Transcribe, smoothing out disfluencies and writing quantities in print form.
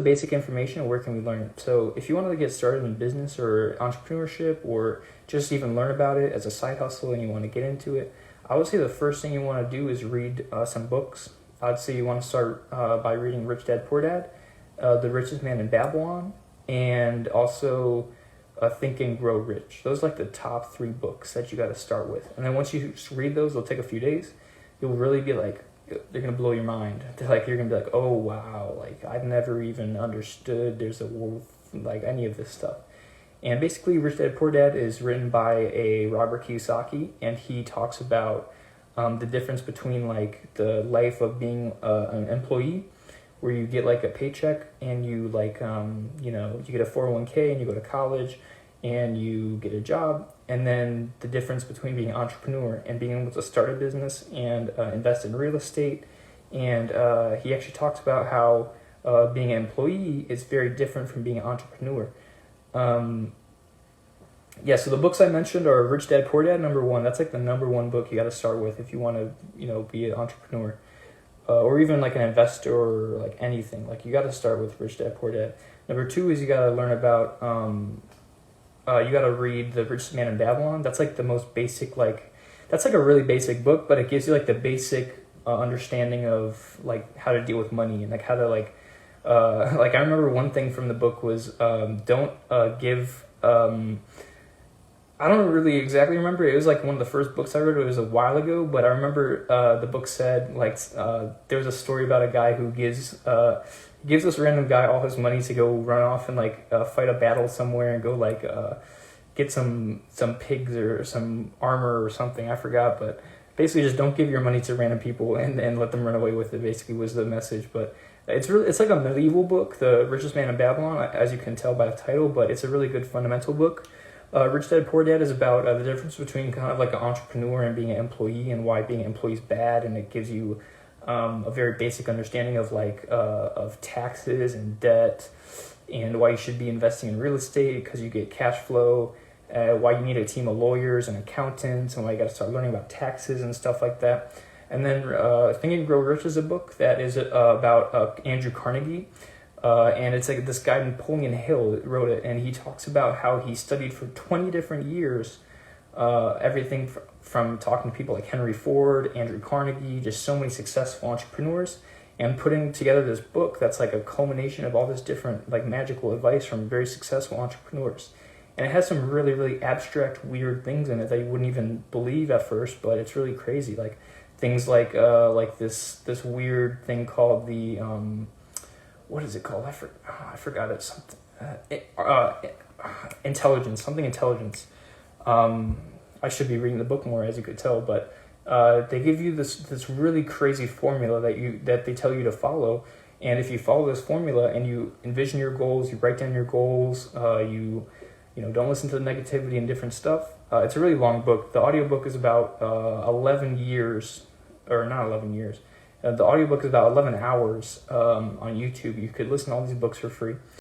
Basic information, where can we learn it? So if you want to get started in business or entrepreneurship, or just even learn about it as a side hustle and you want to get into it, I would say the first thing you want to do is read some books. I'd say you want to start by reading Rich Dad Poor Dad, The Richest Man in Babylon, and also Think and Grow Rich. Those are like the top 3 books that you got to start with. And then once you read those, it'll take a few days. You'll really be like, they're going to blow your mind. You're going to be like, oh, wow, like I've never even understood there's a wolf, like any of this stuff. And basically, Rich Dad Poor Dad is written by a Robert Kiyosaki, and he talks about the difference between like the life of being an employee, where you get like a paycheck and you like, you get a 401k and you go to college and you get a job, and then the difference between being an entrepreneur and being able to start a business and invest in real estate. And he actually talks about how being an employee is very different from being an entrepreneur. So the books I mentioned are Rich Dad Poor Dad, number 1. That's like the number 1 book you got to start with if you want to, be an entrepreneur. Or even like an investor or like anything. Like you got to start with Rich Dad Poor Dad. Number 2 is you got to learn about, you got to read The Richest Man in Babylon. That's like the most basic, that's like a really basic book, but it gives you like the basic understanding of like how to deal with money and like how to I remember one thing from the book was don't give, I don't really exactly remember. It was like one of the first books I read. It was a while ago, but I remember the book said there was a story about a guy who gives this random guy all his money to go run off and fight a battle somewhere and go get some pigs or some armor or something. I forgot, but basically just don't give your money to random people and let them run away with it. Basically was the message, but it's like a medieval book, The Richest Man in Babylon, as you can tell by the title, but it's a really good fundamental book. Rich Dad Poor Dad is about the difference between kind of like an entrepreneur and being an employee, and why being an employee is bad, and it gives you a very basic understanding of of taxes and debt, and why you should be investing in real estate because you get cash flow, why you need a team of lawyers and accountants, and why you got to start learning about taxes and stuff like that. And then Think and Grow Rich is a book that is about Andrew Carnegie. And it's like this guy, Napoleon Hill, that wrote it, and he talks about how he studied for 20 different years, everything from talking to people like Henry Ford, Andrew Carnegie, just so many successful entrepreneurs, and putting together this book that's like a culmination of all this different magical advice from very successful entrepreneurs. And it has some really, really abstract, weird things in it that you wouldn't even believe at first, but it's really crazy. Things like this weird thing called the what is it called? I forgot it. Intelligence. I should be reading the book more, as you could tell, but they give you this really crazy formula that they tell you to follow, and if you follow this formula and you envision your goals, you write down your goals, you don't listen to the negativity and different stuff. It's a really long book. The audiobook is about 11 years, or not 11 years. The audiobook is about 11 hours on YouTube. You could listen to all these books for free.